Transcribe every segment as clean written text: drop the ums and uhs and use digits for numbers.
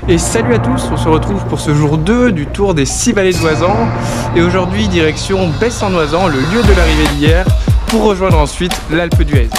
Et salut à tous, on se retrouve pour ce jour 2 du tour des 6 vallées d'Oisans. Et aujourd'hui, direction Besse-en-Oisans, le lieu de l'arrivée d'hier, pour rejoindre ensuite l'Alpe d'Huez.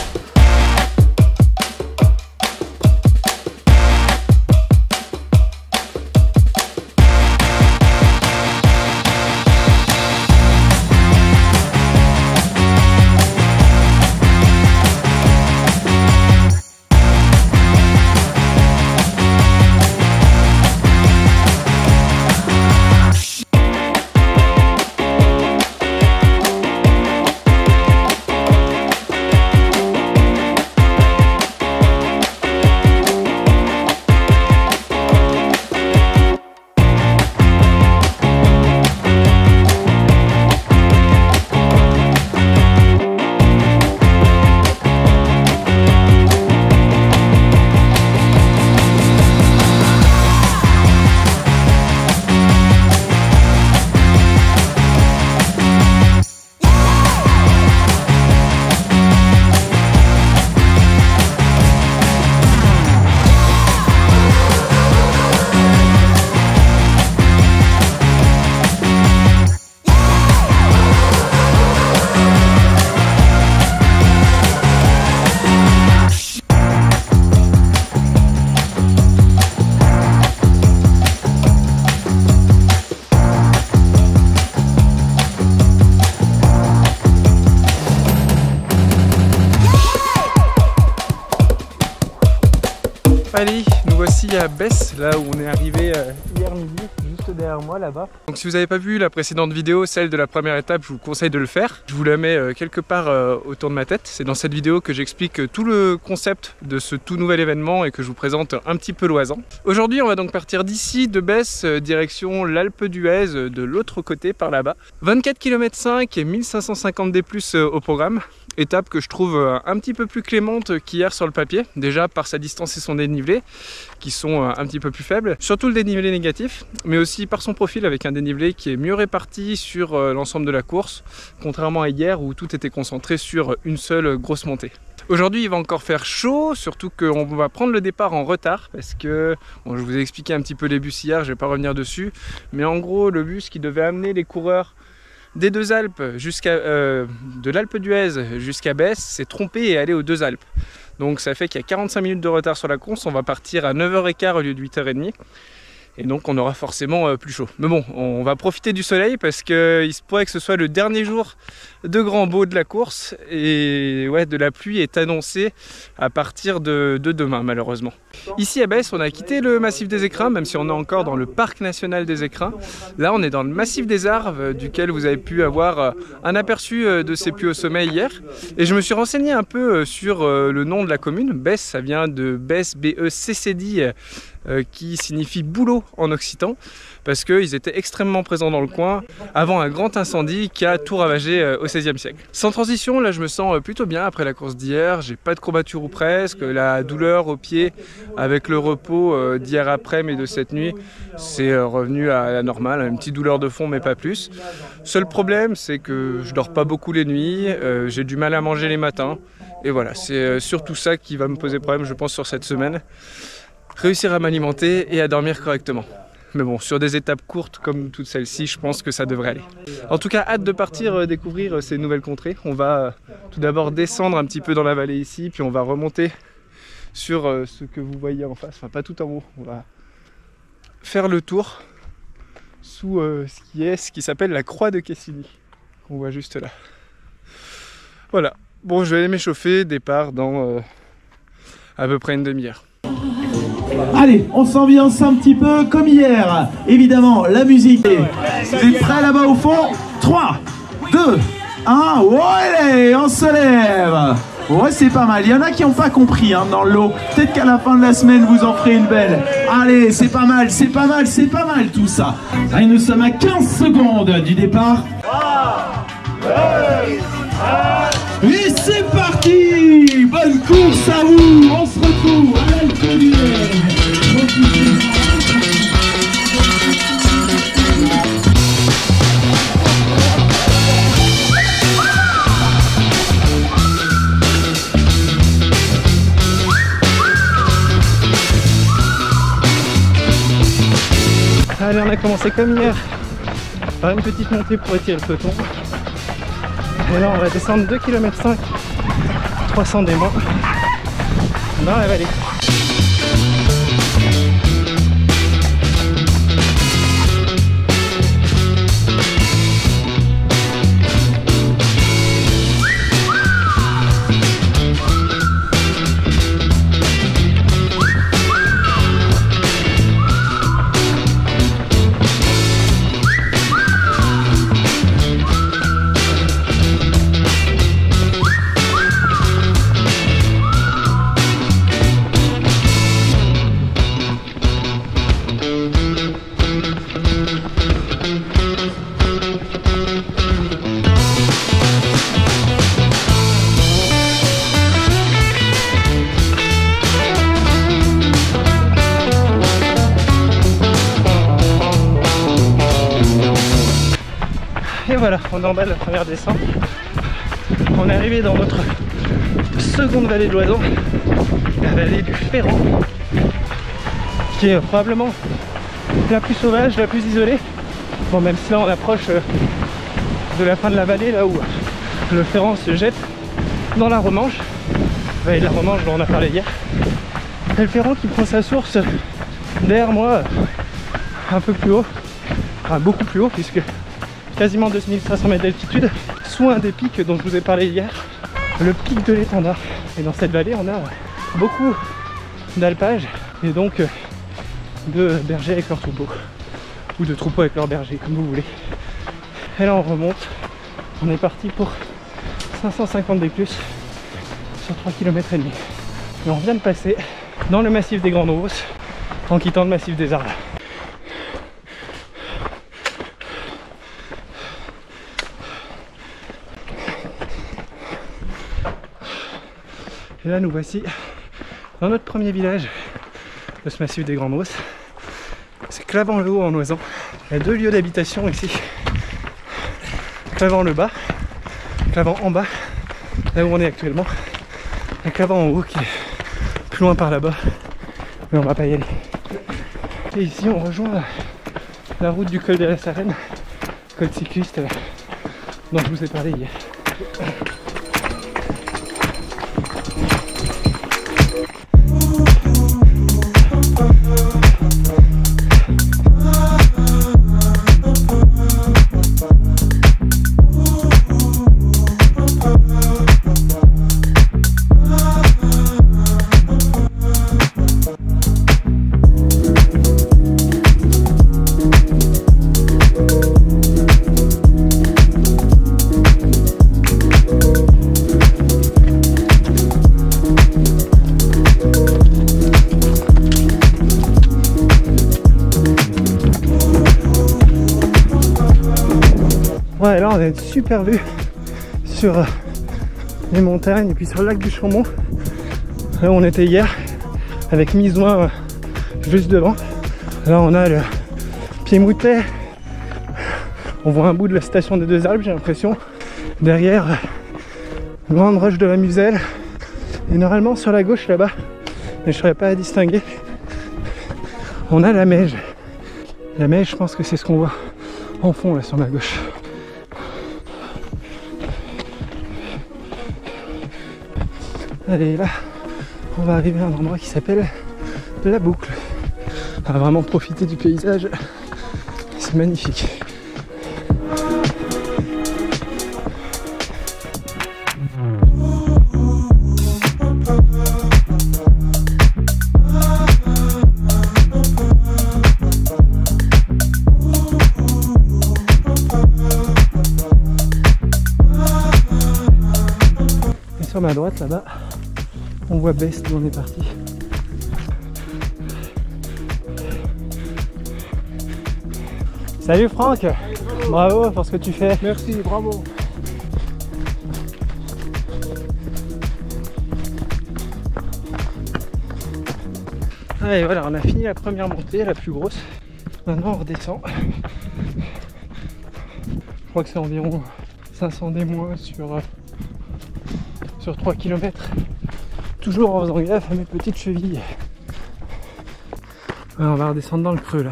Allez, nous voici à Besse, là où on est arrivé hier midi, juste derrière moi là-bas. Donc si vous n'avez pas vu la précédente vidéo, celle de la première étape, je vous conseille de le faire. Je vous la mets quelque part autour de ma tête. C'est dans cette vidéo que j'explique tout le concept de ce tout nouvel événement et que je vous présente un petit peu l'Oisan. Aujourd'hui, on va donc partir d'ici, de Besse, direction l'Alpe d'Huez, de l'autre côté, par là-bas. 24 km et 1550 D+ au programme. Étape que je trouve un petit peu plus clémente qu'hier sur le papier, déjà par sa distance et son dénivelé qui sont un petit peu plus faibles, surtout le dénivelé négatif, mais aussi par son profil avec un dénivelé qui est mieux réparti sur l'ensemble de la course, contrairement à hier où tout était concentré sur une seule grosse montée. Aujourd'hui il va encore faire chaud, surtout qu'on va prendre le départ en retard parce que, bon, je vous ai expliqué un petit peu les bus hier, je ne vais pas revenir dessus, mais en gros le bus qui devait amener les coureurs des Deux Alpes de l'Alpe d'Huez jusqu'à Besse s'est trompé et est allé aux Deux Alpes. Donc ça fait qu'il y a 45 minutes de retard sur la course, on va partir à 9h15 au lieu de 8h30. Et donc on aura forcément plus chaud. Mais bon, on va profiter du soleil parce qu'il se pourrait que ce soit le dernier jour de grand beau de la course. Et ouais, de la pluie est annoncée à partir de demain malheureusement. Ici à Besse, on a quitté le massif des Écrins, même si on est encore dans le parc national des Écrins. Là on est dans le massif des Arves, duquel vous avez pu avoir un aperçu de ses plus hauts sommets hier. Et je me suis renseigné un peu sur le nom de la commune. Besse, ça vient de Besse, B-E-C-C-D, qui signifie bouleau en occitan, parce qu'ils étaient extrêmement présents dans le coin avant un grand incendie qui a tout ravagé au XVIe siècle. Sans transition, là je me sens plutôt bien après la course d'hier, j'ai pas de courbature ou presque, la douleur au pied avec le repos d'hier après mais de cette nuit, c'est revenu à la normale, une petite douleur de fond mais pas plus. Seul problème c'est que je dors pas beaucoup les nuits, j'ai du mal à manger les matins, et voilà, c'est surtout ça qui va me poser problème je pense sur cette semaine. Réussir à m'alimenter et à dormir correctement. Mais bon, sur des étapes courtes comme toutes celles-ci, je pense que ça devrait aller. En tout cas, hâte de partir découvrir ces nouvelles contrées. On va tout d'abord descendre un petit peu dans la vallée ici, puis on va remonter sur ce que vous voyez en face, enfin pas tout en haut. On va faire le tour sous ce qui s'appelle la croix de Cassini, qu'on voit juste là. Voilà, bon je vais aller m'échauffer, départ dans à peu près une demi-heure. Allez, on s'ambiance un petit peu comme hier. Évidemment, la musique. Vous êtes prêts là-bas au fond? 3, 2, 1. Ouais, on se lève. Ouais, c'est pas mal. Il y en a qui n'ont pas compris hein, dans le lot. Peut-être qu'à la fin de la semaine, vous en ferez une belle. Allez, c'est pas mal, c'est pas mal, c'est pas mal tout ça. Allez, nous sommes à 15 secondes du départ. 3, 2, 1. Et c'est parti. Bonne course à vous. On se retrouve à l'Alpe d'Huez. Allez, on a commencé comme hier par une petite montée pour étirer le peloton. Et là on va descendre 2,5 km, 300 des moins dans la vallée. Et voilà, on est en bas de la première descente. On est arrivé dans notre seconde vallée de l'Oison, la vallée du Ferrand, qui est probablement la plus sauvage, la plus isolée. Bon, même si là on approche de la fin de la vallée, là où le Ferrand se jette dans la Romanche, la vallée de la Romanche dont on a parlé hier. Et le Ferrand qui prend sa source derrière moi, un peu plus haut, enfin beaucoup plus haut, puisque quasiment 2500 mètres d'altitude, sous un des pics dont je vous ai parlé hier, le pic de l'Étendard. Et dans cette vallée, on a beaucoup d'alpages et donc de bergers avec leurs troupeaux, ou de troupeaux avec leurs bergers, comme vous voulez. Et là, on remonte. On est parti pour 550 des plus sur 3,5 km. Et on vient de passer dans le massif des Grandes Rousses en quittant le massif des Arles. Et là nous voici dans notre premier village de ce massif des Grandes Rousses. C'est Clavant-le-Haut en Oison. Il y a 2 lieux d'habitation ici. Clavant-le-Bas, Clavant en bas, là où on est actuellement. Et Clavant en haut qui est plus loin par là-bas. Mais on va pas y aller. Et ici on rejoint la route du col de la Sarenne, col cycliste dont je vous ai parlé hier. Ouais, là on a une super vue sur les montagnes et puis sur le lac du Chambon, là où on était hier, avec Misouin juste devant. Là on a le Pied-Moutet, on voit un bout de la station des Deux Alpes, j'ai l'impression. Derrière, grande roche de la Muselle, et normalement sur la gauche là-bas, mais je ne saurais pas à distinguer, on a la Meije. La Meije, je pense que c'est ce qu'on voit en fond là sur ma gauche. Allez, là, on va arriver à un endroit qui s'appelle la Boucle. On va vraiment profiter du paysage. C'est magnifique. Et sur ma droite, là-bas, on voit Besse d'où on est parti. Salut Franck, bravo pour ce que tu fais. Merci, bravo. Allez, voilà, on a fini la première montée, la plus grosse. Maintenant on redescend. Je crois que c'est environ 500 des moins sur 3 km. Toujours en faisant gaffe à mes petites chevilles. Ouais, on va redescendre dans le creux là.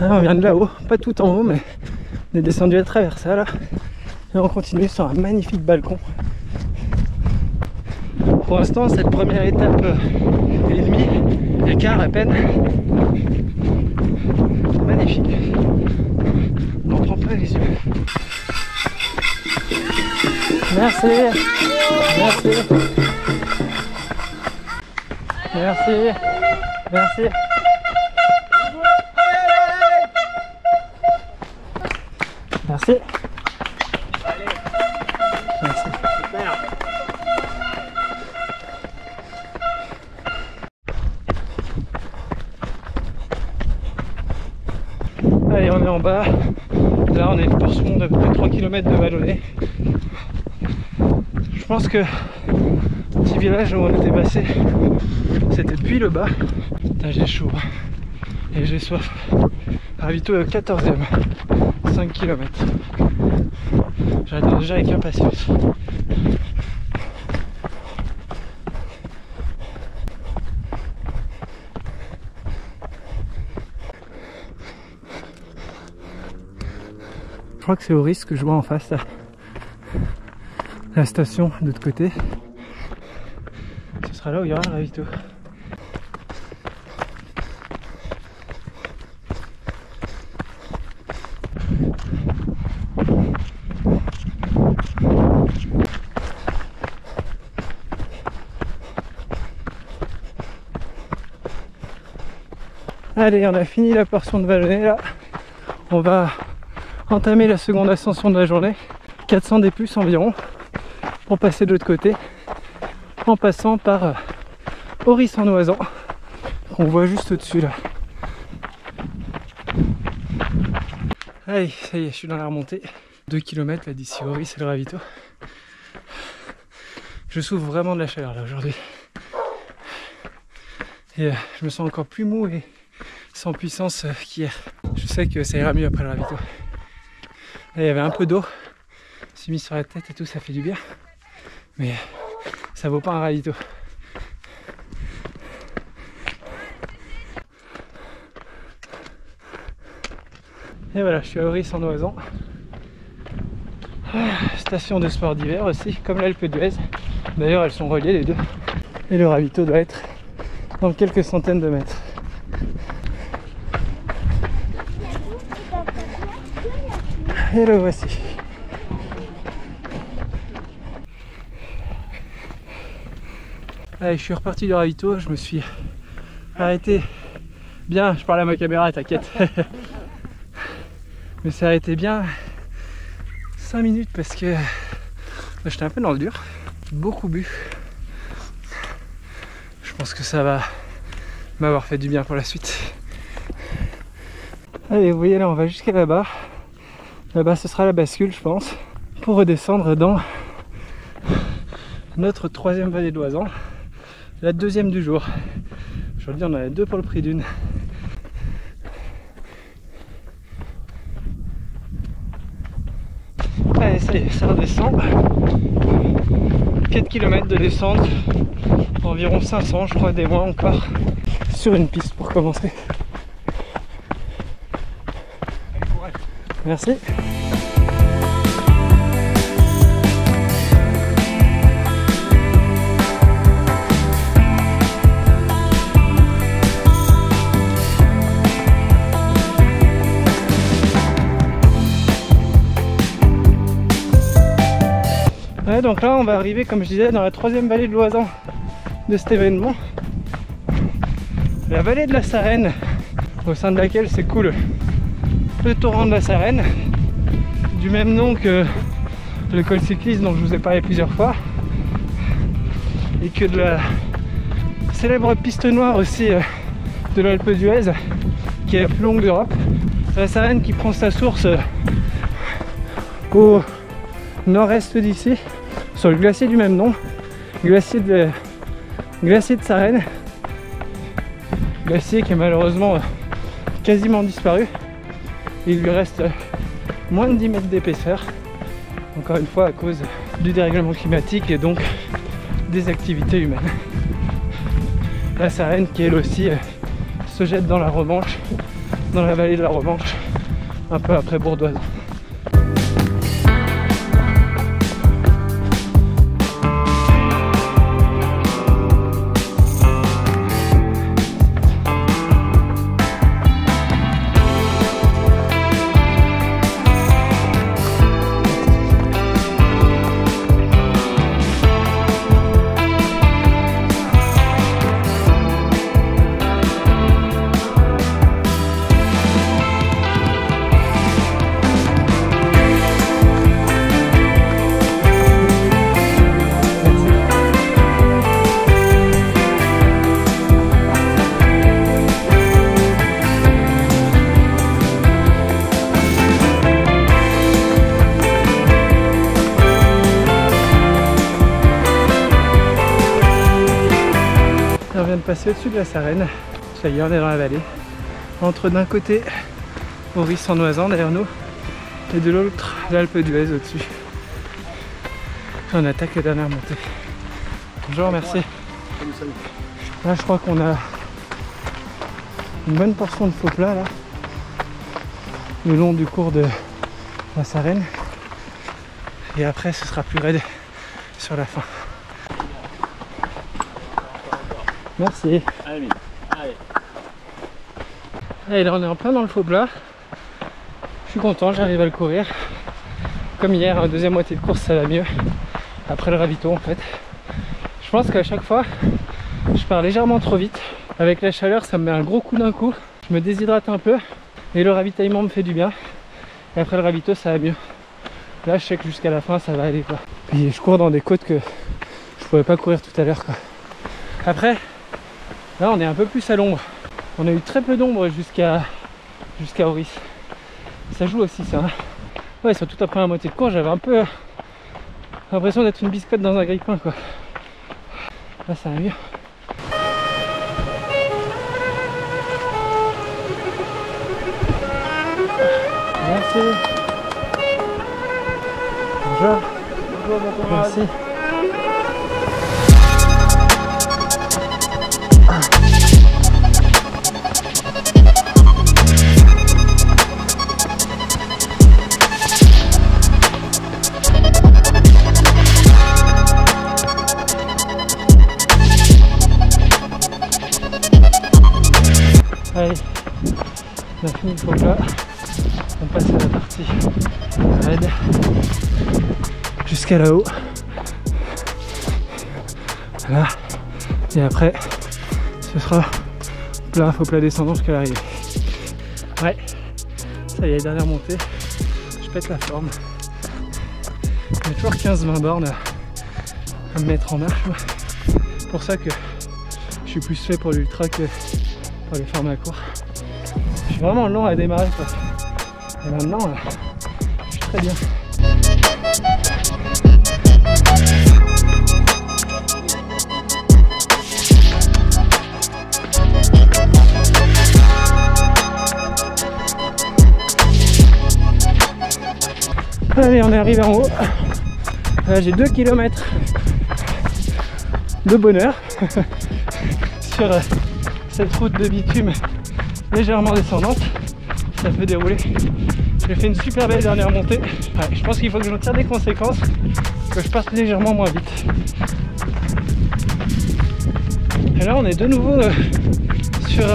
On vient de là-haut, pas tout en haut, mais on est descendu à travers ça là. Et on continue sur un magnifique balcon. Pour l'instant, cette première étape et demie, écart à peine. Magnifique. On n'en prend pas les yeux. Merci. Merci. Merci. Merci. Merci. Merci. Allez, on est en bas. Là, on a une portion de 3 km de vallonnée. Je pense que le petit village où on était passé, c'était depuis le bas. Putain, j'ai chaud et j'ai soif. Ravito est au 14e, 5 km. J'attends déjà avec impatience. Je crois que c'est au risque que je vois en face là. La station de l'autre côté. Ce sera là où il y aura le ravito. Allez, on a fini la portion de vallonnée là. On va entamer la seconde ascension de la journée. 400 des plus environ. Pour passer de l'autre côté. En passant par Oris-en-Oisans. Qu'on voit juste au-dessus là. Allez, ça y est, je suis dans la remontée. 2 km là d'ici Oris et le ravito. Je souffre vraiment de la chaleur là aujourd'hui. Et je me sens encore plus mou et sans puissance qu'hier. Je sais que ça ira mieux après le ravito. Là, il y avait un peu d'eau. Je suis mis sur la tête et tout, ça fait du bien. Mais ça vaut pas un ravito. Et voilà, je suis à Oris-en-Oisans. Station de sport d'hiver aussi, comme l'Alpe d'Huez. D'ailleurs, elles sont reliées les deux. Et le ravito doit être dans quelques centaines de mètres. Et le voici. Allez, je suis reparti du ravito, je me suis arrêté bien, je parle à ma caméra, t'inquiète. Je me suis arrêté bien 5 minutes parce que j'étais un peu dans le dur, beaucoup bu. Je pense que ça va m'avoir fait du bien pour la suite. Allez, vous voyez là, on va jusqu'à là-bas. Là-bas, ce sera la bascule, je pense, pour redescendre dans notre 3e vallée de l'Oisans, la 2e du jour. Aujourd'hui, on en a 2 pour le prix d'une. Allez, ça y est, ça redescend. 4 km de descente, environ 500, je crois, des mois encore, sur une piste pour commencer. Merci. Ouais, donc là on va arriver, comme je disais, dans la 3e vallée de l'Oisans de cet événement, la vallée de la Sarenne, au sein de laquelle c'est cool le torrent de la Sarenne, du même nom que le col cycliste dont je vous ai parlé plusieurs fois, et que de la célèbre piste noire aussi de l'Alpe d'Huez, qui est la plus longue d'Europe. La Sarenne qui prend sa source au nord-est d'ici, sur le glacier du même nom, glacier de Sarenne, glacier qui est malheureusement quasiment disparu. Il lui reste moins de 10 mètres d'épaisseur, encore une fois à cause du dérèglement climatique et donc des activités humaines. La Sarenne qui elle aussi se jette dans la Romanche dans la vallée de la Romanche, un peu après Bourdoisan. On vient de passer au-dessus de la Sarenne. Ça y est, on est dans la vallée. Entre d'un côté Maurice en Noisan derrière nous et de l'autre l'Alpe d'Huez au-dessus. On attaque la dernière montée. Bonjour, merci. Là je crois qu'on a une bonne portion de faux plat là, le long du cours de la Sarenne. Et après ce sera plus raide sur la fin. Merci. Allez. Allez, là on est en plein dans le faux plat. Je suis content, j'arrive à le courir. Comme hier, en deuxième moitié de course ça va mieux. Après le ravito en fait. Je pense qu'à chaque fois, je pars légèrement trop vite. Avec la chaleur, ça me met un gros coup d'un coup. Je me déshydrate un peu. Et le ravitaillement me fait du bien. Et après le ravito, ça va mieux. Là, je sais que jusqu'à la fin, ça va aller quoi. Puis je cours dans des côtes que je pouvais pas courir tout à l'heure quoi. Après, là on est un peu plus à l'ombre. On a eu très peu d'ombre jusqu'à Auris. Ça joue aussi ça. Ouais, surtout après la moitié de course, j'avais un peu l'impression d'être une biscotte dans un grille-pain quoi. Là ça va mieux. Merci. Bonjour. Bonjour mon camarade. Merci. Allez, on a fini le faux plat, on passe à la partie raide jusqu'à là-haut, voilà, et après ce sera plat, faux plat descendant jusqu'à l'arrivée. Ouais, ça y est, dernière montée, je pète la forme, il y a toujours 15-20 bornes à me mettre en marche, c'est pour ça que je suis plus fait pour l'ultra que pour les formats courts. Je suis vraiment lent à démarrer quoi. Et maintenant je suis très bien. Allez, on est arrivé en haut. Là j'ai 2 km de bonheur sur cette route de bitume légèrement descendante. Ça peut dérouler. J'ai fait une super belle dernière montée. Ouais, je pense qu'il faut que j'en tire des conséquences, que je parte légèrement moins vite. Et là on est de nouveau sur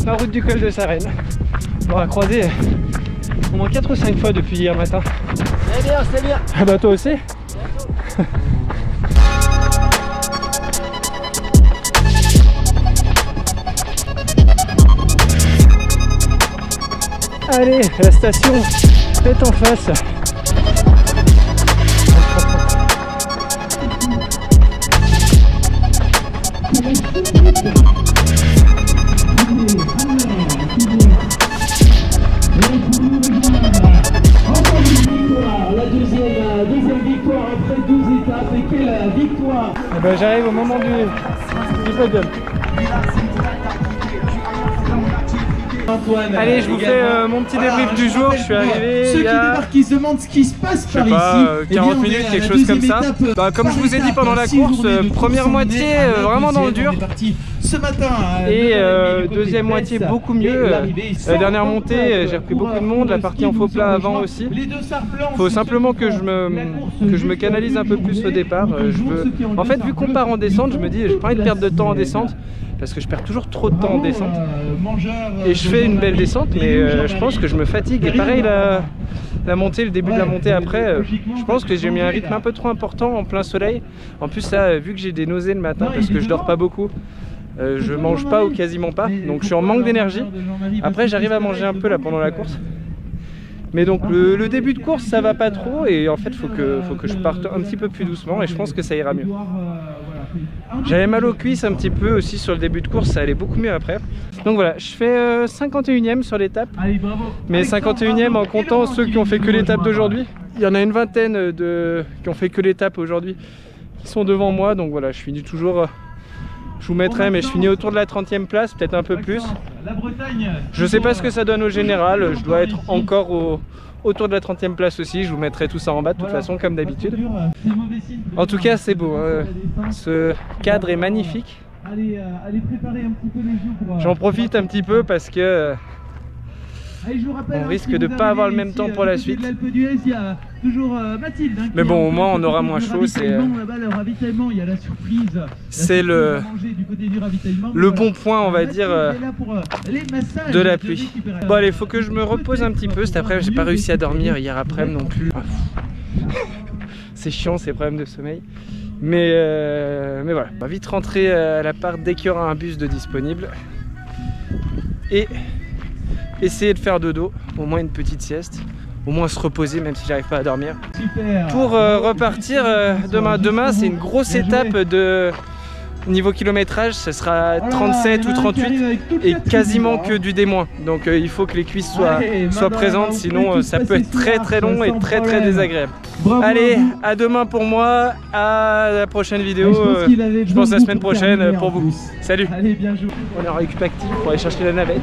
la route du col de Sarenne. On va croiser au moins 4 ou 5 fois depuis hier matin. C'est bien, c'est bien. Ah bah toi aussi. Allez, la station est en face. La deuxième victoire après 12 étapes. Et quelle victoire! Eh ben, j'arrive au moment du podium. Antoine, allez, je vous fais mon petit débrief du jour. Je suis arrivé ceux il y qui a... débarquent, qui se demandent ce qui se passe par ici. 40 minutes, quelque chose comme ça. Bah, comme je vous ai dit pendant la course, première moitié vraiment dans le dur. Ce matin, et deuxième moitié beaucoup mieux. La dernière montée, j'ai repris beaucoup de monde. La partie en faux plat avant aussi. Faut simplement que je me canalise un peu plus au départ. En fait, vu qu'on part en descente, je me dis, j'ai pas envie de perdre de temps en descente. Parce que je perds toujours trop de temps en descente. Et je fais une belle descente, mais je pense que je me fatigue. Et pareil, la montée, le début de la montée après, je pense que j'ai mis un rythme un peu trop important en plein soleil. En plus, ça, vu que j'ai des nausées le matin parce que je dors pas beaucoup, je mange pas ou quasiment pas. Donc je suis en manque d'énergie. Après, j'arrive à manger un peu là pendant la course. Mais donc le début de course, ça va pas trop. Et en fait, faut que je parte un petit peu plus doucement. Et je pense que ça ira mieux. J'avais mal aux cuisses un petit peu aussi sur le début de course, ça allait beaucoup mieux après. Donc voilà, je fais 51e sur l'étape. Mais 51e en comptant ceux qui ont fait que l'étape d'aujourd'hui. Il y en a une vingtaine qui ont fait que l'étape aujourd'hui qui sont devant moi. Donc voilà, je finis toujours, je vous mettrai, mais je finis autour de la 30e place, peut-être un peu plus. Je sais pas ce que ça donne au général, je dois être encore autour de la 30e place aussi, je vous mettrai tout ça en bas de toute façon comme d'habitude. En tout cas c'est beau, ce cadre est magnifique. J'en profite un petit peu parce que on risque de ne pas avoir le même temps pour la suite. Mais bon, au moins on aura moins chaud. C'est le bon point, on va dire, de la pluie. Bon allez, faut que je me repose un petit peu. Cet après, j'ai pas réussi à dormir hier après-midi non plus. C'est chiant ces problèmes de sommeil. Mais voilà, on va vite rentrer à l'appart dès qu'il y aura un bus de disponible. Et essayer de faire dodo, au moins une petite sieste, au moins se reposer même si j'arrive pas à dormir. Pour repartir demain. Demain c'est une grosse étape de niveau kilométrage, ce sera 37 ou 38 et quasiment que du D-. Donc il faut que les cuisses soient présentes, sinon ça peut être très long et très désagréable. Allez, à demain pour moi, à la prochaine vidéo, je pense la semaine prochaine pour vous. Salut. On est en récup active pour aller chercher la navette.